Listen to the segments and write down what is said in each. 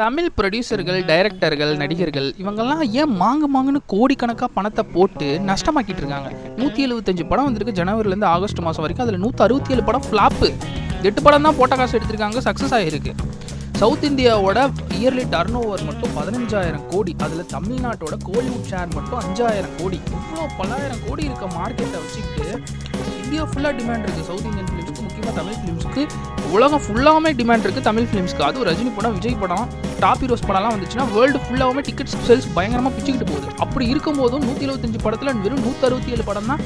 தமிழ் ப்ரொடியூசர்கள், டைரக்டர்கள், நடிகர்கள் இவங்கெல்லாம் ஏன் மாங்குன்னு கோடிக்கணக்காக பணத்தை போட்டு நஷ்டமாக்கிட்டு இருக்காங்க. 175 படம் வந்திருக்கு ஜனவரிலேருந்து ஆகஸ்ட் மாதம் வரைக்கும். அதில் 167 படம் ஃப்ளாப்பு. 8 படம் தான் போட்ட காசு எடுத்திருக்காங்க, சக்ஸஸ் ஆகிருக்கு. சவுத் இந்தியாவோட இயர்லி டர்ன் ஓவர் மட்டும் 15,000 கோடி. அதில் தமிழ்நாட்டோட கோலிவுட் ஷேர் மட்டும் 5,000 கோடி. இவ்வளோ பல்லாயிரம் கோடி இருக்க மார்க்கெட்டை வச்சுக்கிட்டு இந்தியா ஃபுல்லாக டிமாண்ட் இருக்குது சவுத் இந்தியன் ஃபிலிம்ஸ்க்கு, முக்கியமாக தமிழ் ஃபிலிம்ஸ்க்கு. உலகம் ஃபுல்லாகவே டிமாண்ட் இருக்குது தமிழ் ஃபிலிம்ஸ்க்கு. அதுவும் ரஜினி படம், விஜய் படம், டாப் ஹீரோஸ் படம்லாம் வந்துச்சுன்னா வேர்ல்டு ஃபுல்லாகவே டிக்கெட் சேல்ஸ் பயங்கரமாக பிச்சுக்கிட்டு போகுது. அப்படி இருக்கும்போதும் 175 படத்தில் வெறும் 167 படம் தான்,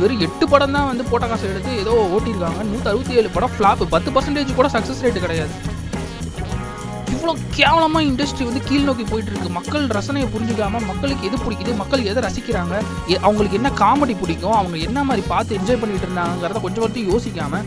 வெறும் 8 படம் தான் வந்து போட்ட காசு எடுத்து ஏதோ ஓட்டியிருக்காங்க. 167 படம் ஃப்ளாப்பு. 10% கூட சக்ஸஸ் ரேட்டு கிடையாது. இவ்வளோ கேவலமாக இண்டஸ்ட்ரி வந்து கீழ் நோக்கி போயிட்டு இருக்கு. மக்கள் ரசனையை புரிஞ்சுக்காம மக்களுக்கு எது பிடிக்குது, மக்கள் எதை ரசிக்கிறாங்க, அவங்களுக்கு என்ன காமெடி பிடிக்கும், அவங்க என்ன மாதிரி பார்த்து என்ஜாய் பண்ணிட்டு இருந்தாங்கிறத கொஞ்சம் யோசிக்காம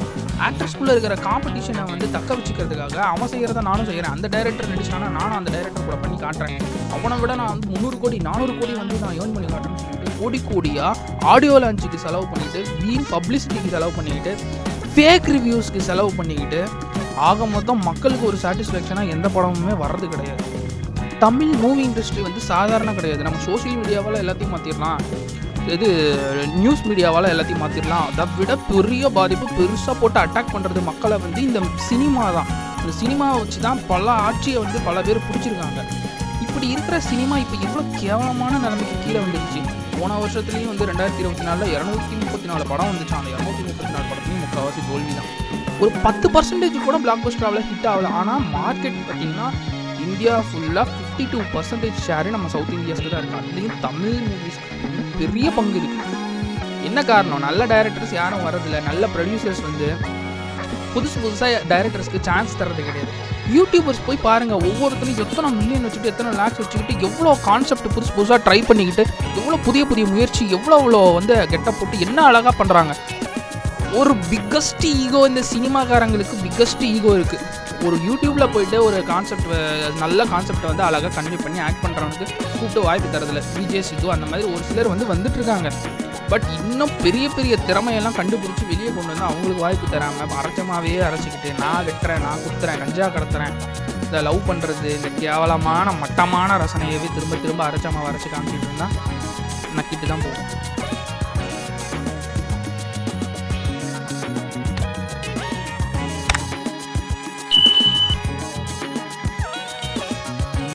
ஆக்டர்ஸ்குள்ளே இருக்கிற காம்படிஷனை வந்து தக்க வச்சுக்கிறதுக்காக அவன் செய்கிறத நானும் செய்கிறேன். அந்த டைரக்டர் நடிச்சானா நானும் அந்த டைரக்டர் கூட பண்ணி காட்டுறேன். அவனை விட நான் வந்து 300 கோடி 400 கோடி வந்து நான் ஏர்ன் பண்ணி காட்டுறேன்னு சொல்லிட்டு கோடியாக ஆடியோ லான்ச்சுக்கு செலவு பண்ணிட்டு, வீண் பப்ளிசிட்டிக்கு செலவு பண்ணிக்கிட்டு, ஃபேக் ரிவ்யூஸ்க்கு செலவு பண்ணிக்கிட்டு, ஆக மொத்தம் மக்களுக்கு ஒரு சாட்டிஸ்ஃபேக்ஷனாக எந்த படமுமே வர்றது கிடையாது. தமிழ் மூவி இண்டஸ்ட்ரி வந்து சாதாரண கிடையாது. நம்ம சோஷியல் மீடியாவால் எல்லாத்தையும் மாற்றிடலாம், நியூஸ் மீடியாவால் எல்லாத்தையும் மாற்றிடலாம். அதை விட பெரிய பாதிப்பு, பெருசாக போட்டு அட்டாக் பண்ணுறது மக்களை வந்து இந்த சினிமா தான். இந்த சினிமாவை வச்சு தான் பல ஆட்சியை வந்து பல பேர் பிடிச்சிருக்காங்க. இப்படி இருக்கிற சினிமா இப்போ எவ்வளோ கேவலமான நிலைமைக்கு கீழே வந்துடுச்சு. போன வருஷத்துலேயும் வந்து 2024 234 படம் வந்துச்சு. அந்த 234 படத்துலையும் முக்கால்வாசி தோல்வி தான். ஒரு 10% கூட பிளாக் பஸ்டர் ஆகல, ஹிட் ஆகல. ஆனால் மார்க்கெட் பார்த்திங்கன்னா இந்தியா ஃபுல்லாக 52% ஷேரு நம்ம சவுத் இந்தியாஸ்க்கு தான் இருக்குது. அதுலேயும் தமிழ் மூவிஸ்க்கு பெரிய பங்கு இருக்குது. என்ன காரணம்? நல்ல டைரக்டர்ஸ் யாரும் வரதில்லை. நல்ல ப்ரொடியூசர்ஸ் வந்து புதுசாக டைரக்டர்ஸ்க்கு சான்ஸ் தர்றது கிடையாது. யூடியூபர்ஸ் போய் பாருங்கள், ஒவ்வொருத்தரும் எத்தனை மில்லியன் வச்சுக்கிட்டு, எத்தனை லேக்ஸ் வச்சுக்கிட்டு, எவ்வளோ கான்செப்ட் புதுசாக ட்ரை பண்ணிக்கிட்டு, எவ்வளோ புதிய முயற்சி, எவ்வளோ வந்து கெட்டப் போட்டு என்ன அழகாக பண்ணுறாங்க. ஒரு பிக்கஸ்ட் ஈகோ இந்த சினிமாக்காரங்களுக்கு பிக்கஸ்ட் ஈகோ இருக்குது. ஒரு யூடியூப்பில் போயிட்டு ஒரு நல்ல கான்செப்டை வந்து அழகாக கன்வே பண்ணி ஆக்ட் பண்ணுறவனுக்கு கூப்பிட்டு வாய்ப்பு தரதில்லை. விஜய் சித்து அந்த மாதிரி ஒரு சிலர் வந்து வந்துட்டுருக்காங்க. பட் இன்னும் பெரிய திறமையெல்லாம் கண்டுபிடிச்சி வெளியே கொண்டு வந்து அவங்களுக்கு வாய்ப்பு தராமல் அரைச்சமாகவே அரைச்சிக்கிட்டு, நான் வெட்டுறேன், நான் குத்துறேன், கஞ்சா கடத்துறேன், இந்த லவ் பண்ணுறது, இந்த கேவலமான மட்டமான ரசனையவே திரும்ப அரைச்சமாக அரைச்சி காமிச்சிட்டு இருந்தால் நக்கிட்டு தான் போகும்.